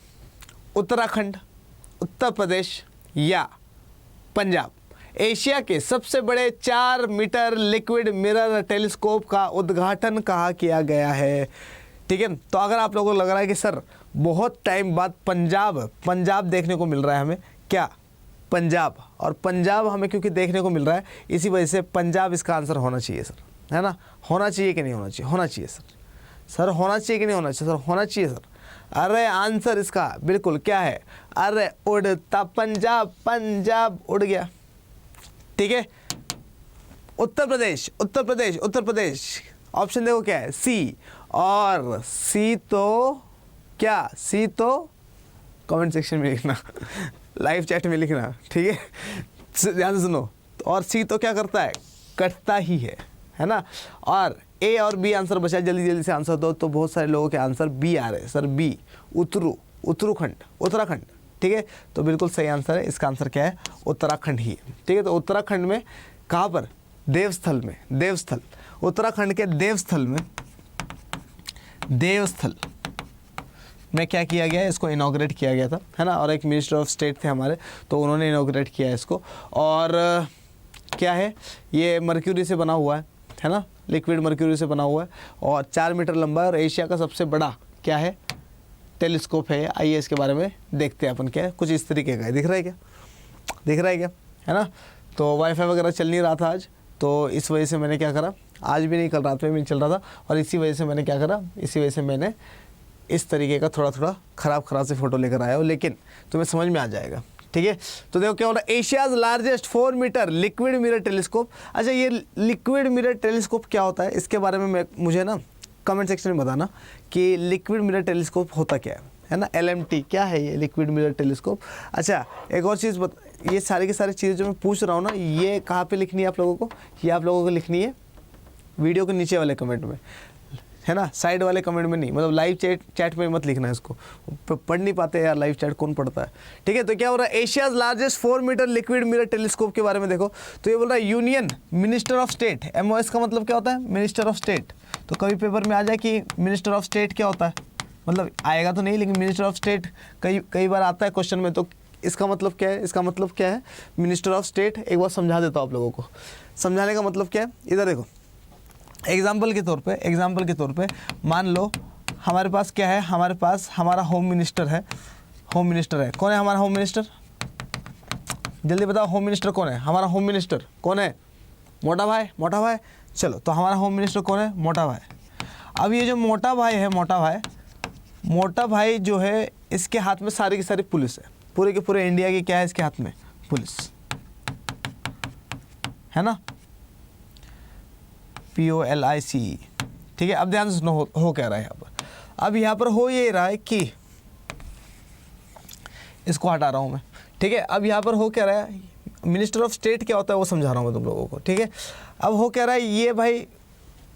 उत्तराखंड, उत्तर प्रदेश या पंजाब। एशिया के सबसे बड़े 4 मीटर लिक्विड मिरर टेलीस्कोप का उद्घाटन कहाँ किया गया है, ठीक है। तो अगर आप लोगों को लग रहा है कि सर बहुत टाइम बाद पंजाब देखने को मिल रहा है हमें, क्या पंजाब, और पंजाब हमें क्योंकि देखने को मिल रहा है इसी वजह से पंजाब इसका आंसर होना चाहिए सर, है ना। होना चाहिए कि नहीं होना चाहिए, होना चाहिए सर होना चाहिए कि नहीं होना चाहिए सर, होना चाहिए सर। अरे आंसर इसका बिल्कुल क्या है, अरे उड़ता पंजाब उड़ गया, ठीक है। उत्तर प्रदेश ऑप्शन देखो क्या है, सी। और सी तो क्या, सी तो कमेंट सेक्शन में लिखना, लाइव चैट में लिखना, ठीक है, ध्यान से सुनो। और सी तो क्या करता है, कटता ही है ना। और ए और बी आंसर बचा, जल्दी जल्दी से आंसर दो। तो बहुत सारे लोगों के आंसर बी आ रहे हैं, सर बी, उत्तराखंड, ठीक है। तो बिल्कुल सही आंसर है, इसका आंसर क्या है, उत्तराखंड ही है, ठीक है। तो उत्तराखंड में कहाँ पर, देवस्थल में, देवस्थल, उत्तराखंड के देवस्थल में क्या किया गया है, इसको इनॉग्रेट किया गया था, है ना। और एक मिनिस्टर ऑफ स्टेट थे हमारे, तो उन्होंने इनॉग्रेट किया है इसको। और क्या है, ये मर्क्यूरी से बना हुआ है ना, लिक्विड मर्क्यूरी से बना हुआ है, और 4 मीटर लंबा है, और एशिया का सबसे बड़ा क्या है, टेलीस्कोप है। आइए इसके बारे में देखते हैं अपन, क्या है, कुछ इस तरीके का है, दिख रहा है क्या, है ना। तो वाईफाई वगैरह चल नहीं रहा था आज, तो इस वजह से मैंने क्या करा, आज भी नहीं, कल रात में भी नहीं चल रहा था, और इसी वजह से मैंने क्या करा, इसी वजह से मैंने इस तरीके का थोड़ा ख़राब से फ़ोटो लेकर आया हूँ, लेकिन तुम्हें समझ में आ जाएगा, ठीक है। तो देखो क्या हो रहा है, Asia's largest 4 metre liquid mirror telescope. अच्छा, ये लिक्विड मिरर टेलीस्कोप क्या होता है, इसके बारे में मुझे ना कमेंट सेक्शन में बताना कि लिक्विड मिरर टेलीस्कोप होता क्या है ना, LMT क्या है ये लिक्विड मिरर टेलीस्कोप। अच्छा, एक और चीज़ ये सारी की सारी चीज़ें जो मैं पूछ रहा हूँ ना, ये कहाँ पे लिखनी है आप लोगों को, ये आप लोगों को लिखनी है वीडियो के नीचे वाले कमेंट में, है ना, साइड वाले कमेंट में नहीं, मतलब लाइव चैट में मत लिखना है इसको, पढ़ नहीं पाते यार, लाइव चैट कौन पढ़ता है, ठीक है। तो क्या हो रहा है, Asia's largest 4 metre liquid mirror telescope के बारे में देखो। तो ये बोल रहा है union minister of state, MOS का मतलब क्या होता है, मिनिस्टर ऑफ स्टेट। तो कभी पेपर में आ जाए कि मिनिस्टर ऑफ स्टेट क्या होता है, मतलब आएगा तो नहीं, लेकिन मिनिस्टर ऑफ स्टेट कई बार आता है क्वेश्चन में। तो इसका मतलब क्या है, इसका मतलब क्या है, मिनिस्टर ऑफ स्टेट। एक बार समझा देता हूँ आप लोगों को, समझाने का मतलब क्या है, इधर देखो। एग्जाम्पल के तौर पे मान लो हमारे पास क्या है, हमारे पास हमारा होम मिनिस्टर है। कौन है हमारा होम मिनिस्टर, जल्दी बताओ, होम मिनिस्टर कौन है, हमारा होम मिनिस्टर कौन है, मोटा भाई। चलो, तो हमारा होम मिनिस्टर कौन है, मोटा भाई। अब ये जो मोटा भाई जो है, इसके हाथ में सारी की सारी पुलिस है, पूरे के पूरे इंडिया की क्या है इसके हाथ में, पुलिस, है ना, POLIC, ठीक है। अब ध्यान से सुनो, हो क्या रहा है यहाँ पर, अब यहाँ पर हो ये रहा है कि, इसको हटा रहा हूँ मैं, ठीक है। अब यहाँ पर हो क्या रहा है, मिनिस्टर ऑफ स्टेट क्या होता है वो समझा रहा हूँ मैं तुम लोगों को, ठीक है। अब हो क्या रहा है, ये भाई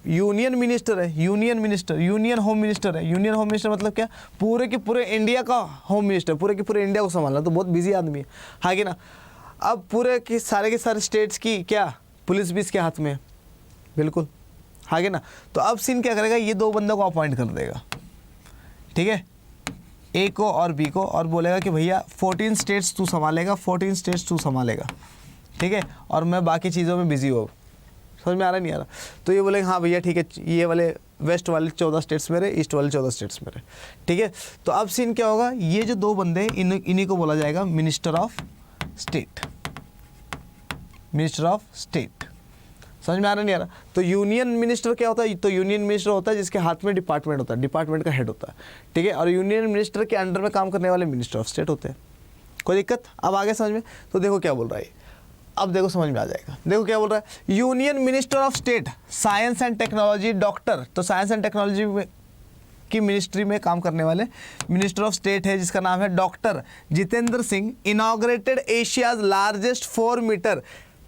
यूनियन मिनिस्टर है, यूनियन होम मिनिस्टर है। यूनियन होम मिनिस्टर मतलब क्या, पूरे के पूरे इंडिया का होम मिनिस्टर, पूरे के पूरे इंडिया को संभालना, तो बहुत बिजी आदमी है, हाँ कि ना। अब पूरे के सारे स्टेट्स की क्या पुलिस भी इसके हाथ में है, बिल्कुल, हाँ कि ना। तो अब सीन क्या करेगा, ये 2 बंदों को अपॉइंट कर देगा, ठीक है, ए को और बी को, और बोलेगा कि भैया 14 स्टेट्स तू संभालेगा, ठीक है, और मैं बाकी चीज़ों में बिजी हूँ। समझ में आ रहा नहीं आ रहा, तो ये बोलेंगे हाँ भैया ठीक है, ये वाले वेस्ट वाले 14 स्टेट्स मेरे, ईस्ट वाले 14 स्टेट्स मेरे, ठीक है। तो अब सीन क्या होगा, ये जो 2 बंदे इन्हीं को बोला जाएगा मिनिस्टर ऑफ स्टेट। समझ में आ रहा नहीं आ रहा। तो यूनियन मिनिस्टर क्या होता है, तो यूनियन मिनिस्टर होता है जिसके हाथ में डिपार्टमेंट होता है, डिपार्टमेंट का हेड होता है, ठीक है। और यूनियन मिनिस्टर के अंडर में काम करने वाले मिनिस्टर ऑफ स्टेट होते हैं। कोई दिक्कत, अब आगे समझ में। तो देखो क्या बोल रहा है, अब देखो समझ में आ जाएगा। देखो क्या बोल रहा है, union minister of state science and technology, doctor. तो साइंस एंड टेक्नोलॉजी की मिनिस्ट्री में काम करने वाले मिनिस्टर ऑफ स्टेट है जिसका नाम है doctor Jitendra Singh, inaugurated Asia's largest 4 metre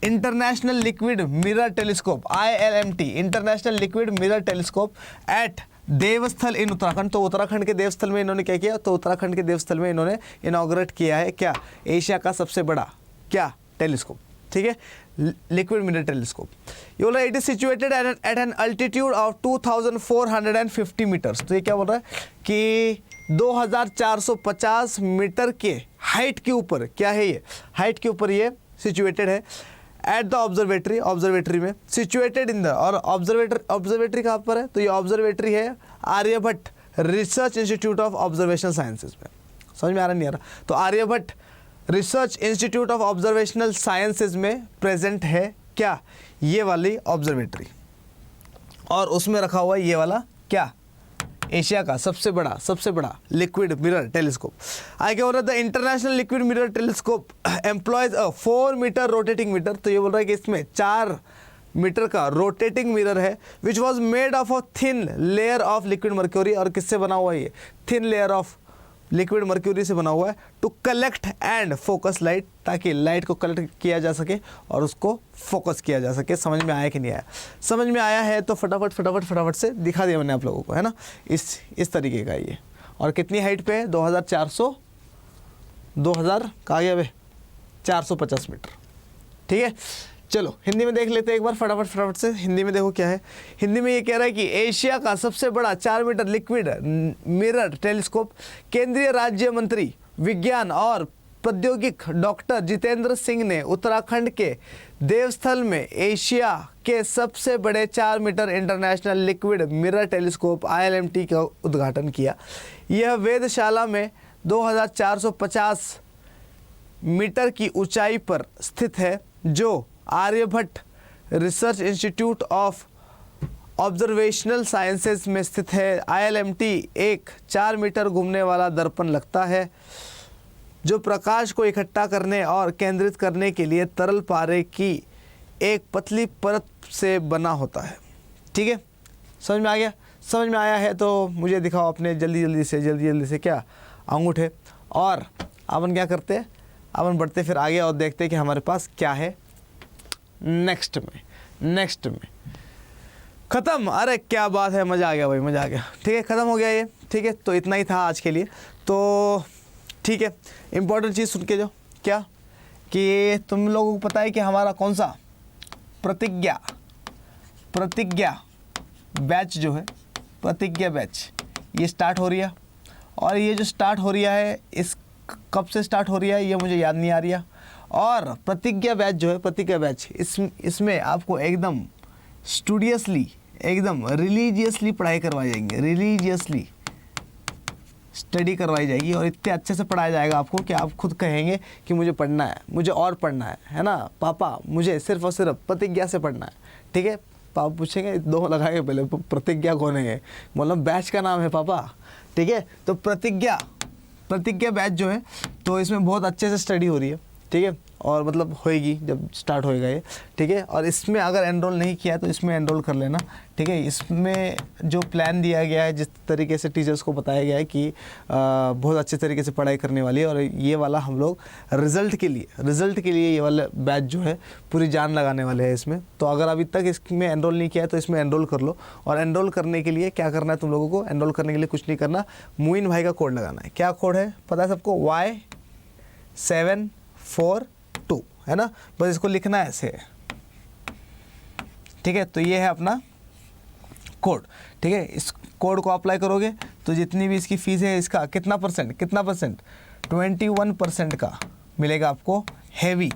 international liquid mirror telescope, ILMT, international liquid mirror telescope at Devasthal in Uttarakhand. तो उत्तराखंड के देवस्थल में इन्होंने क्या किया, तो उत्तराखंड के देवस्थल में इन्होंने इनॉग्रेट किया है क्या, एशिया का सबसे बड़ा क्या टेलीस्कोप, ठीक है, लिक्विड मिरर टेलीस्कोप। ये बोल रहा है it is situated at an altitude of 2450 metres. तो ये क्या बोल रहा है कि 2450 मीटर के हाइट के ऊपर क्या है, ये हाइट के ऊपर ये सिचुएटेड है एट द ऑब्जर्वेटरी में, सिचुएटेड इन द, और ऑब्जर्वेटरी कहाँ पर है, तो ये ऑब्जर्वेटरी है Aryabhatta research institute of observational sciences में। समझ में आ रहा नहीं आ रहा, तो Aryabhatta research institute of observational sciences में प्रेजेंट है क्या, ये वाली ऑब्जर्वेटरी, और उसमें रखा हुआ है ये वाला क्या, एशिया का सबसे बड़ा लिक्विड मिरर टेलीस्कोप। आगे बोल रहा है the international liquid mirror telescope employs a 4 metre rotating metre. तो ये बोल रहा है कि इसमें 4 मीटर का रोटेटिंग मिरर है which was made of a thin layer of liquid mercury. और किससे बना हुआ है ये? Thin layer of liquid mercury से बना हुआ है। To collect and focus light, ताकि लाइट को कलेक्ट किया जा सके और उसको फोकस किया जा सके। समझ में आया कि नहीं आया? समझ में आया है तो फटाफट से दिखा दिया मैंने आप लोगों को, है ना। इस तरीके का ये। और कितनी हाइट पे है? 2000 कहा गया भाई 450 मीटर। ठीक है, चलो हिंदी में देख लेते हैं एक बार फटाफट से। हिंदी में देखो क्या है। हिंदी में ये कह रहा है कि एशिया का सबसे बड़ा 4 मीटर लिक्विड मिरर टेलीस्कोप केंद्रीय राज्य मंत्री विज्ञान और प्रौद्योगिक डॉक्टर जितेंद्र सिंह ने उत्तराखंड के देवस्थल में एशिया के सबसे बड़े 4 metre international liquid mirror telescope ILMT का उद्घाटन किया। यह वेधशाला में 2450 मीटर की ऊंचाई पर स्थित है, जो Aryabhatta research institute of observational sciences में स्थित है। ILMT एक 4 मीटर घूमने वाला दर्पण लगता है जो प्रकाश को इकट्ठा करने और केंद्रित करने के लिए तरल पारे की एक पतली परत से बना होता है। ठीक है, समझ में आ गया? समझ में आया है तो मुझे दिखाओ अपने जल्दी जल्दी से क्या अंगूठे। और अपन क्या करते हैं, अपन बढ़ते फिर आगे और देखते हैं कि हमारे पास क्या है नेक्स्ट में। ख़त्म। अरे क्या बात है, मज़ा आ गया भाई, मज़ा आ गया। ठीक है, ख़त्म हो गया ये। ठीक है, तो इतना ही था आज के लिए। तो ठीक है, इम्पोर्टेंट चीज़ सुन के जो क्या कि तुम लोगों को पता है कि हमारा कौन सा प्रतिज्ञा बैच जो है, प्रतिज्ञा बैच ये स्टार्ट हो रही है। और ये जो स्टार्ट हो रही है इस कब से स्टार्ट हो रही है ये मुझे याद नहीं आ रही है। और प्रतिज्ञा बैच जो है, प्रतिज्ञा बैच इसमें आपको एकदम स्टूडियसली, एकदम रिलीजियसली पढ़ाई करवाई जाएंगे, रिलीजियसली स्टडी करवाई जाएगी। और इतने अच्छे से पढ़ाया जाएगा आपको कि आप खुद कहेंगे कि मुझे पढ़ना है, मुझे और पढ़ना है ना पापा, मुझे सिर्फ और सिर्फ प्रतिज्ञा से पढ़ना है। ठीक है, पापा पूछेंगे दो लगाएंगे पहले प्रतिज्ञा कौन है, मतलब बैच का नाम है पापा। ठीक है, तो प्रतिज्ञा बैच जो है तो इसमें बहुत अच्छे से स्टडी हो रही है। ठीक है, और मतलब होएगी जब स्टार्ट होएगा ये। ठीक है, और इसमें अगर एनरोल नहीं किया तो इसमें एनरोल कर लेना। ठीक है, इसमें जो प्लान दिया गया है, जिस तरीके से टीचर्स को बताया गया है कि बहुत अच्छे तरीके से पढ़ाई करने वाली है। और ये वाला हम लोग रिज़ल्ट के लिए ये वाला बैच जो है पूरी जान लगाने वाले हैं इसमें। तो अगर अभी तक इसमें एनरोल नहीं किया है तो इसमें एनरोल कर लो। और एनरोल करने के लिए क्या करना है तुम लोगों को? एनरोल करने के लिए कुछ नहीं करना, मोइन भाई का कोड लगाना है। क्या कोड है पता है सबको? Y742 है ना, बस इसको लिखना है ऐसे। ठीक है, तो ये है अपना कोड। ठीक है, इस कोड को अप्लाई करोगे तो जितनी भी इसकी फ़ीस है इसका कितना परसेंट 21% का मिलेगा आपको हैवी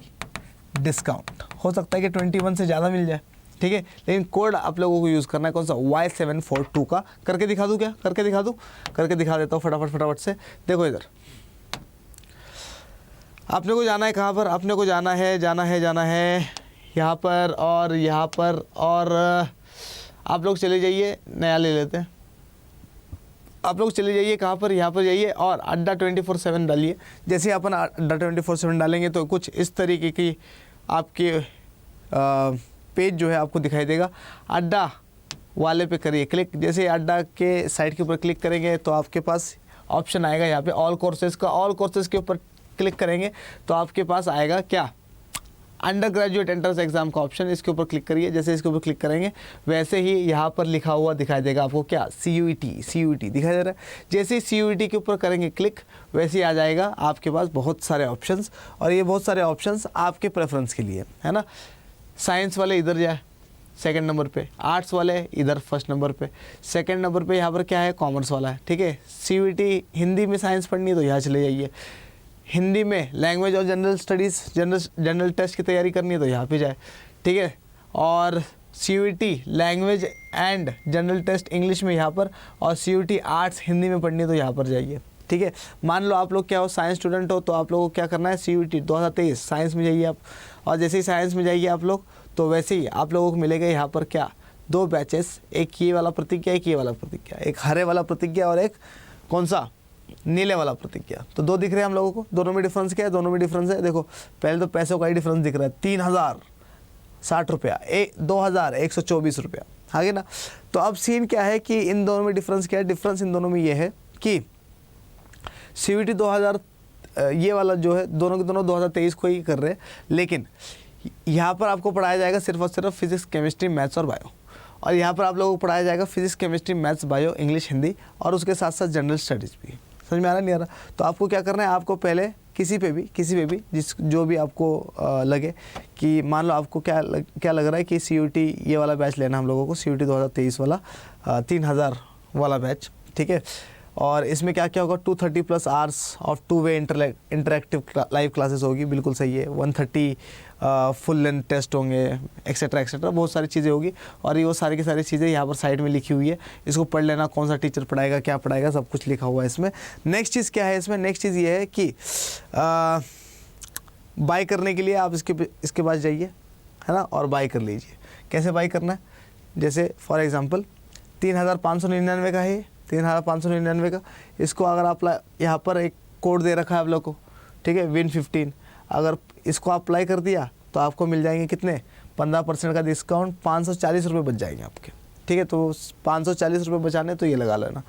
डिस्काउंट। हो सकता है कि 21 से ज़्यादा मिल जाए। ठीक है, लेकिन कोड आप लोगों को यूज़ करना है कौन सा? Y742 का। करके दिखा दूँ क्या? करके दिखा देता हूँ फटाफट से। देखो इधर आपने को जाना है कहाँ पर? आपने को जाना है यहाँ पर और यहाँ पर। और आप लोग चले जाइए, नया ले लेते हैं। आप लोग चले जाइए कहाँ पर? यहाँ पर जाइए और अड्डा 24/7 डालिए। जैसे अपन अड्डा 24/7 डालेंगे तो कुछ इस तरीके की आपके पेज जो है आपको दिखाई देगा। अड्डा वाले पे करिए क्लिक। जैसे अड्डा के साइड के ऊपर क्लिक करेंगे तो आपके पास ऑप्शन आएगा यहाँ पे ऑल कोर्सेज़ का। ऑल कोर्सेज़ के ऊपर क्लिक करेंगे तो आपके पास आएगा क्या? अंडर ग्रेजुएट एंट्रेंस एग्जाम का ऑप्शन। इसके ऊपर क्लिक करिए। जैसे इसके ऊपर क्लिक करेंगे वैसे ही यहाँ पर लिखा हुआ दिखाई देगा आपको क्या? CUET दिखाई दे रहा है। जैसे ही CUET के ऊपर करेंगे क्लिक वैसे ही आ जाएगा आपके पास बहुत सारे ऑप्शंस। और ये बहुत सारे ऑप्शंस आपके प्रेफरेंस के लिए है ना। साइंस वाले इधर जाए सेकंड नंबर पे, आर्ट्स वाले इधर फर्स्ट नंबर पे, सेकंड नंबर पे यहाँ पर क्या है? कॉमर्स वाला है। ठीक है, CUET हिंदी में साइंस पढ़नी है तो यहाँ चले जाइए। हिंदी में लैंग्वेज और जनरल स्टडीज़ जनरल टेस्ट की तैयारी करनी है तो यहाँ पे जाए। ठीक है, और CUET language and general test English में यहाँ पर, और CUET आर्ट्स हिंदी में पढ़नी है तो यहाँ पर जाइए। ठीक है, मान लो आप लोग क्या हो, साइंस स्टूडेंट हो तो आप लोगों को क्या करना है? CUET 2023 साइंस में जाइए आप। और जैसे ही साइंस में जाइए आप लोग तो वैसे ही आप लोगों को मिलेगा यहाँ पर क्या? 2 बैचेस, एक ये वाला प्रतिज्ञा, एक ये वाला प्रतिज्ञा, एक हरे वाला प्रतिज्ञा और एक कौन सा? नीले वाला प्रतिज्ञा। तो 2 दिख रहे हैं हम लोगों को। दोनों में डिफरेंस क्या है? दोनों में डिफरेंस है, देखो पहले तो पैसों का ही डिफरेंस दिख रहा है 3000 60 रुपया, 2124 रुपया, आगे ना। तो अब सीन क्या है कि इन दोनों में डिफरेंस क्या है? डिफरेंस इन दोनों में ये है कि CVT 2000 ये वाला जो है दोनों के दोनों 2023 को ही कर रहे हैं, लेकिन यहाँ पर आपको पढ़ाया जाएगा सिर्फ और सिर्फ फिजिक्स, केमिस्ट्री, मैथ्स और बायो, और यहाँ पर आप लोगों को पढ़ाया जाएगा physics, chemistry, maths, bio, English, Hindi, और उसके साथ साथ जनरल स्टडीज़ भी। समझ में आ रहा नहीं आ रहा? तो आपको क्या करना है, आपको पहले किसी पे भी जो भी आपको लगे कि मान लो आपको क्या लग रहा है कि CUT ये वाला बैच लेना हम लोगों को, CUT 2023 वाला 3000 वाला बैच, ठीक है। और इसमें क्या क्या होगा, 230+ hours of two way interactive live classes होगी, बिल्कुल सही है। 130 फुल लेंथ टेस्ट होंगे, एक्सेट्रा बहुत सारी चीज़ें होगी। और ये वो सारी की सारी चीज़ें यहाँ पर साइड में लिखी हुई है, इसको पढ़ लेना, कौन सा टीचर पढ़ाएगा, क्या पढ़ाएगा, सब कुछ लिखा हुआ है इसमें। नेक्स्ट चीज़ क्या है इसमें? नेक्स्ट चीज़ ये है कि बाय करने के लिए आप इसके पास जाइए, है ना, और बाय कर लीजिए। कैसे बाय करना है? जैसे फॉर एग्ज़ाम्पल 3599 का है, 3599 का। इसको अगर आप यहाँ पर एक कोड दे रखा है आप लोग को, ठीक है, WIN15, अगर इसको अप्लाई कर दिया तो आपको मिल जाएंगे कितने? 15% का डिस्काउंट, 540 रुपये बच जाएंगे आपके, ठीक है। तो 540 रुपये बचाने तो ये लगा लेना।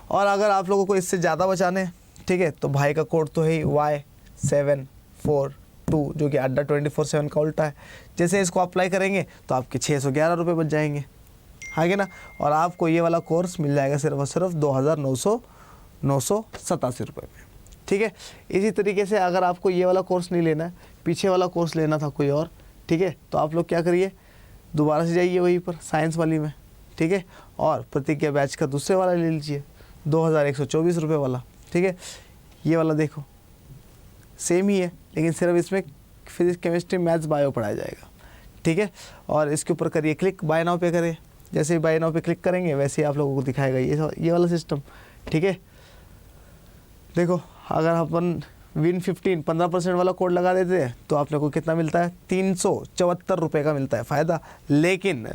और अगर आप लोगों को इससे ज़्यादा बचाने, ठीक है, तो भाई का कोड तो है ही Y742, जो कि अड्डा 24/7 का उल्टा है। जैसे इसको अप्लाई करेंगे तो आपके 611 रुपये बच जाएंगे, आगे ना। और आपको ये वाला कोर्स मिल जाएगा सिर्फ और सिर्फ 2987 रुपये में, ठीक है। इसी तरीके से अगर आपको ये वाला कोर्स नहीं लेना है, पीछे वाला कोर्स लेना था कोई और, ठीक है, तो आप लोग क्या करिए, दोबारा से जाइए वहीं पर साइंस वाली में, ठीक है, और प्रतिज्ञा बैच का दूसरे वाला ले लीजिए 2124 रुपये वाला, ठीक है। ये वाला देखो सेम ही है, लेकिन सिर्फ इसमें फिजिक्स, केमिस्ट्री, मैथ्स, बायो पढ़ाया जाएगा, ठीक है। और इसके ऊपर करिए क्लिक, बाय नाउ पे करिए। जैसे ही बाय नाउ पे क्लिक करेंगे वैसे ही आप लोगों को दिखाएगा ये वाला सिस्टम, ठीक है। देखो अगर अपन WIN15 15% वाला कोड लगा देते हैं तो आप लोग को कितना मिलता है? 374 रुपये का मिलता है फ़ायदा। लेकिन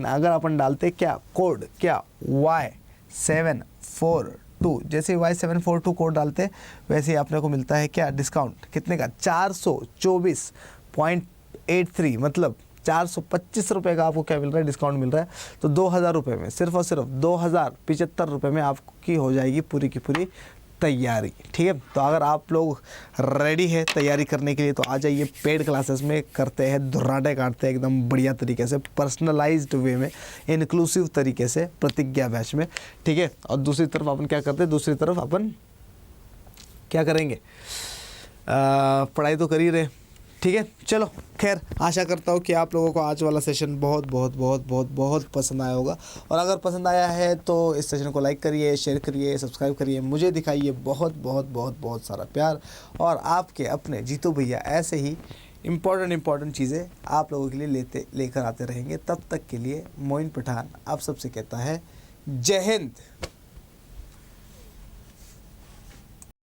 अगर अपन डालते क्या कोड, क्या Y742, जैसे Y742 कोड डालते वैसे ही आपने को मिलता है क्या डिस्काउंट, कितने का? 424.83, मतलब 425 रुपये का आपको क्या मिल रहा है? डिस्काउंट मिल रहा है। तो 2000 रुपये में, सिर्फ और सिर्फ 2075 रुपये में आपकी हो जाएगी पूरी की पूरी तैयारी, ठीक है। तो अगर आप लोग रेडी है तैयारी करने के लिए तो आ जाइए पेड क्लासेस में, करते हैं धुर्राटे काटते हैं एकदम बढ़िया तरीके से, पर्सनलाइज्ड वे में, इंक्लूसिव तरीके से प्रतिज्ञा बैच में, ठीक है। और दूसरी तरफ अपन क्या करते हैं, दूसरी तरफ अपन क्या करेंगे, पढ़ाई तो कर ही रहे, ठीक है। चलो खैर, आशा करता हूँ कि आप लोगों को आज वाला सेशन बहुत पसंद आया होगा। और अगर पसंद आया है तो इस सेशन को लाइक करिए, शेयर करिए, सब्सक्राइब करिए, मुझे दिखाइए बहुत सारा प्यार। और आपके अपने जीतू भैया ऐसे ही इम्पॉर्टेंट चीज़ें आप लोगों के लिए लेकर आते रहेंगे। तब तक के लिए मोइन पठान आप सबसे कहता है जय हिंद।